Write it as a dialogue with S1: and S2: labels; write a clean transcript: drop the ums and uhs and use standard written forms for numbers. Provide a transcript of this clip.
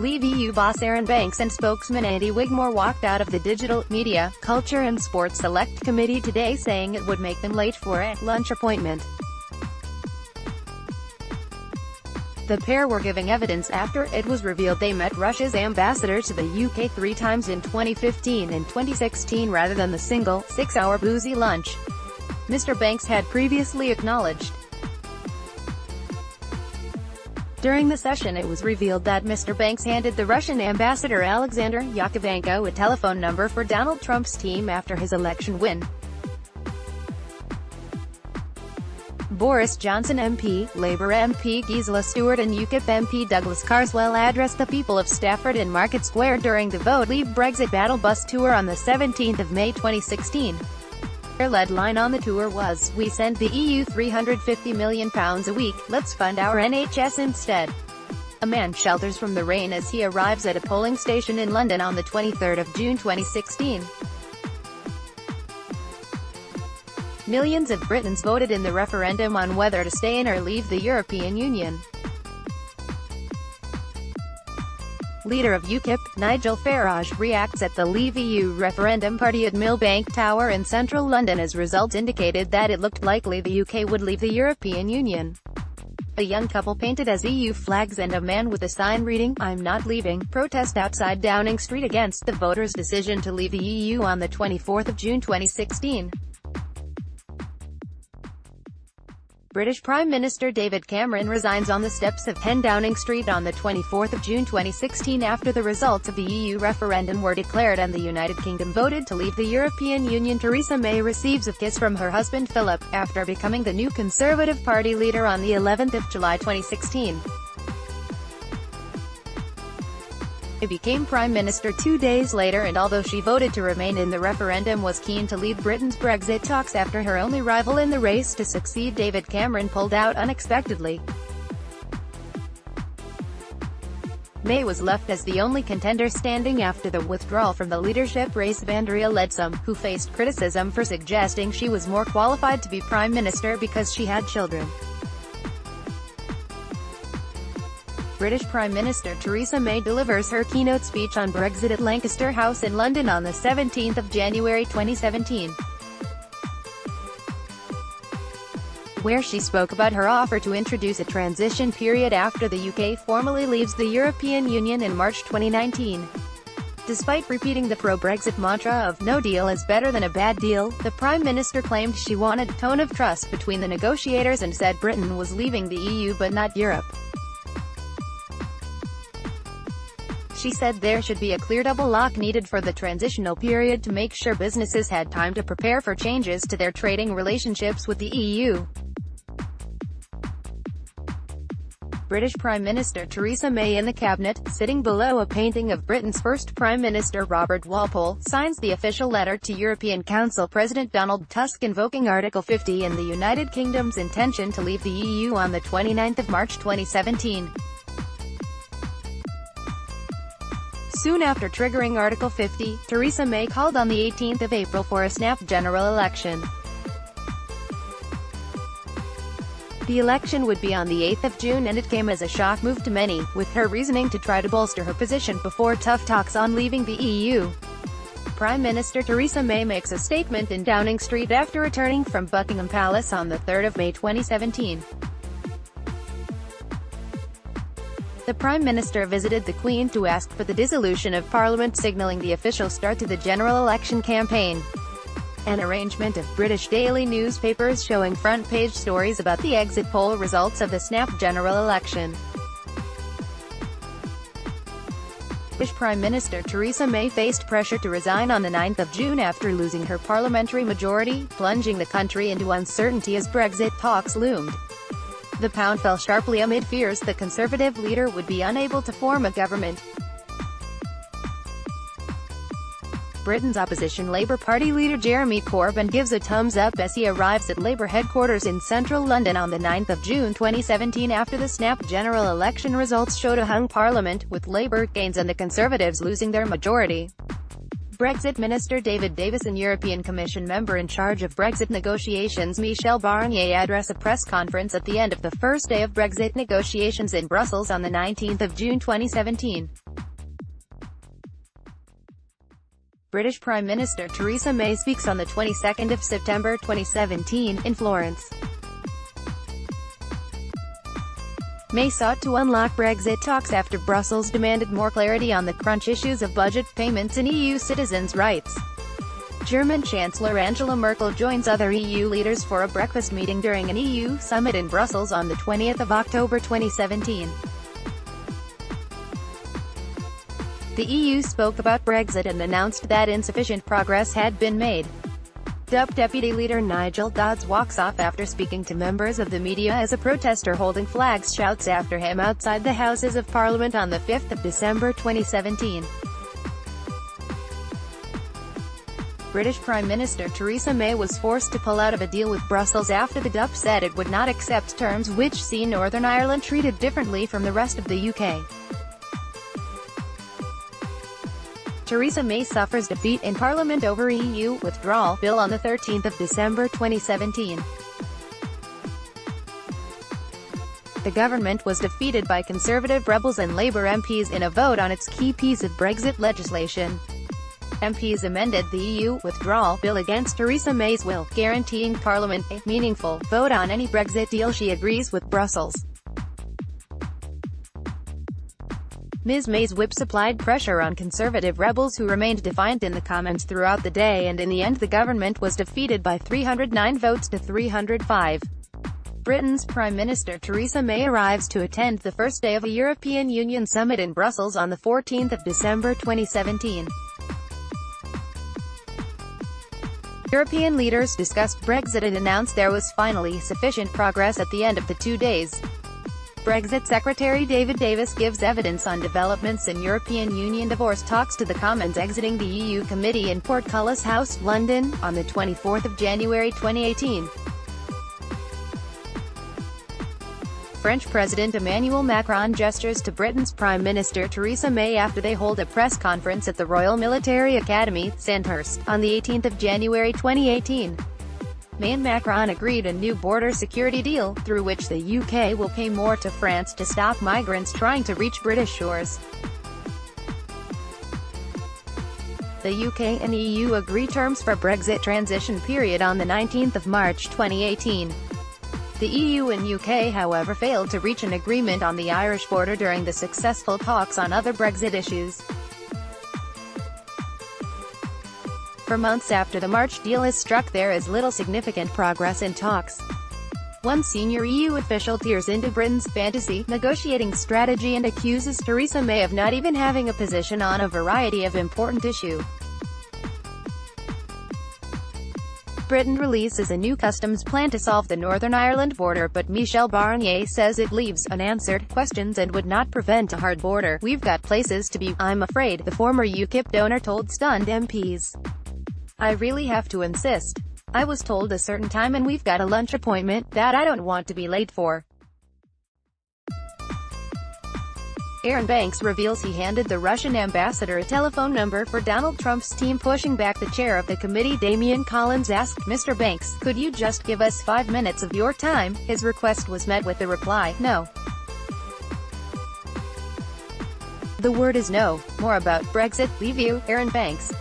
S1: Leave EU boss Arron Banks and spokesman Andy Wigmore walked out of the Digital, Media, Culture and Sports Select Committee today saying it would make them late for a lunch appointment. The pair were giving evidence after it was revealed they met Russia's ambassador to the UK 3 times in 2015 and 2016 rather than the single, 6-hour boozy lunch Mr. Banks had previously acknowledged. During the session it was revealed that Mr. Banks handed the Russian ambassador Alexander Yakovenko a telephone number for Donald Trump's team after his election win. Boris Johnson MP, Labour MP Gisela Stewart and UKIP MP Douglas Carswell addressed the people of Stafford and Market Square during the Vote Leave Brexit Battle Bus Tour on the 17th of May 2016. Their lead line on the tour was, "We send the EU £350 million a week, let's fund our NHS instead." A man shelters from the rain as he arrives at a polling station in London on the 23rd of June 2016. Millions of Britons voted in the referendum on whether to stay in or leave the European Union. Leader of UKIP, Nigel Farage, reacts at the Leave EU referendum party at Millbank Tower in central London as results indicated that it looked likely the UK would leave the European Union. A young couple painted as EU flags and a man with a sign reading, "I'm not leaving," protest outside Downing Street against the voters' decision to leave the EU on the 24th of June 2016. British Prime Minister David Cameron resigns on the steps of 10 Downing Street on the 24th of June 2016 after the results of the EU referendum were declared and the United Kingdom voted to leave the European Union. Theresa May receives a kiss from her husband Philip, after becoming the new Conservative Party leader on the 11th of July 2016. She became Prime Minister 2 days later and although she voted to remain in the referendum was keen to lead Britain's Brexit talks after her only rival in the race to succeed David Cameron pulled out unexpectedly. May was left as the only contender standing after the withdrawal from the leadership race of Andrea Leadsom, who faced criticism for suggesting she was more qualified to be Prime Minister because she had children. British Prime Minister Theresa May delivers her keynote speech on Brexit at Lancaster House in London on the 17th of January 2017, where she spoke about her offer to introduce a transition period after the UK formally leaves the European Union in March 2019. Despite repeating the pro-Brexit mantra of "no deal is better than a bad deal," the Prime Minister claimed she wanted a tone of trust between the negotiators and said Britain was leaving the EU but not Europe. She said there should be a clear double lock needed for the transitional period to make sure businesses had time to prepare for changes to their trading relationships with the EU. British Prime Minister Theresa May in the cabinet, sitting below a painting of Britain's first Prime Minister Robert Walpole, signs the official letter to European Council President Donald Tusk invoking Article 50 in the United Kingdom's intention to leave the EU on the 29th of March 2017. Soon after triggering Article 50, Theresa May called on the 18th of April for a snap general election. The election would be on the 8th of June and it came as a shock move to many, with her reasoning to try to bolster her position before tough talks on leaving the EU. Prime Minister Theresa May makes a statement in Downing Street after returning from Buckingham Palace on the 3rd of May 2017. The Prime Minister visited the Queen to ask for the dissolution of Parliament, signalling the official start to the general election campaign. An arrangement of British daily newspapers showing front-page stories about the exit poll results of the snap general election. British Prime Minister Theresa May faced pressure to resign on the 9th of June after losing her parliamentary majority, plunging the country into uncertainty as Brexit talks loomed. The pound fell sharply amid fears the Conservative leader would be unable to form a government. Britain's opposition Labour Party leader Jeremy Corbyn gives a thumbs-up as he arrives at Labour headquarters in central London on the 9th of June 2017 after the snap general election results showed a hung parliament, with Labour gains and the Conservatives losing their majority. Brexit Minister David Davis and European Commission member in charge of Brexit negotiations Michel Barnier address a press conference at the end of the first day of Brexit negotiations in Brussels on the 19th of June 2017. British Prime Minister Theresa May speaks on the 22nd of September 2017, in Florence. May sought to unlock Brexit talks after Brussels demanded more clarity on the crunch issues of budget payments and EU citizens' rights. German Chancellor Angela Merkel joins other EU leaders for a breakfast meeting during an EU summit in Brussels on the 20th of October 2017. The EU spoke about Brexit and announced that insufficient progress had been made. DUP Deputy Leader Nigel Dodds walks off after speaking to members of the media as a protester holding flags shouts after him outside the Houses of Parliament on the 5th of December 2017. British Prime Minister Theresa May was forced to pull out of a deal with Brussels after the DUP said it would not accept terms which see Northern Ireland treated differently from the rest of the UK. Theresa May suffers defeat in Parliament over EU withdrawal bill on the 13th of December 2017. The government was defeated by Conservative rebels and Labour MPs in a vote on its key piece of Brexit legislation. MPs amended the EU withdrawal bill against Theresa May's will, guaranteeing Parliament a meaningful vote on any Brexit deal she agrees with Brussels. Ms. May's whip supplied pressure on Conservative rebels who remained defiant in the Commons throughout the day, and in the end the government was defeated by 309 votes to 305. Britain's Prime Minister Theresa May arrives to attend the first day of a European Union summit in Brussels on the 14th of December 2017. European leaders discussed Brexit and announced there was finally sufficient progress at the end of the 2 days. Brexit Secretary David Davis gives evidence on developments in European Union divorce talks to the Commons exiting the EU committee in Portcullis House, London, on the 24th of January 2018. French President Emmanuel Macron gestures to Britain's Prime Minister Theresa May after they hold a press conference at the Royal Military Academy, Sandhurst, on the 18th of January 2018. May and Macron agreed a new border security deal, through which the UK will pay more to France to stop migrants trying to reach British shores. The UK and EU agree terms for Brexit transition period on the 19th of March 2018. The EU and UK, however, failed to reach an agreement on the Irish border during the successful talks on other Brexit issues. For months after the March deal is struck, there is little significant progress in talks. One senior EU official tears into Britain's fantasy negotiating strategy and accuses Theresa May of not even having a position on a variety of important issues. Britain releases a new customs plan to solve the Northern Ireland border, but Michel Barnier says it leaves unanswered questions and would not prevent a hard border. "We've got places to be, I'm afraid," the former UKIP donor told stunned MPs. "I really have to insist. I was told a certain time and we've got a lunch appointment that I don't want to be late for." Arron Banks reveals he handed the Russian ambassador a telephone number for Donald Trump's team. Pushing back the chair of the committee, Damian Collins asked, "Mr. Banks, could you just give us 5 minutes of your time?" His request was met with the reply, "No. The word is no. More about Brexit, leave you, Arron Banks."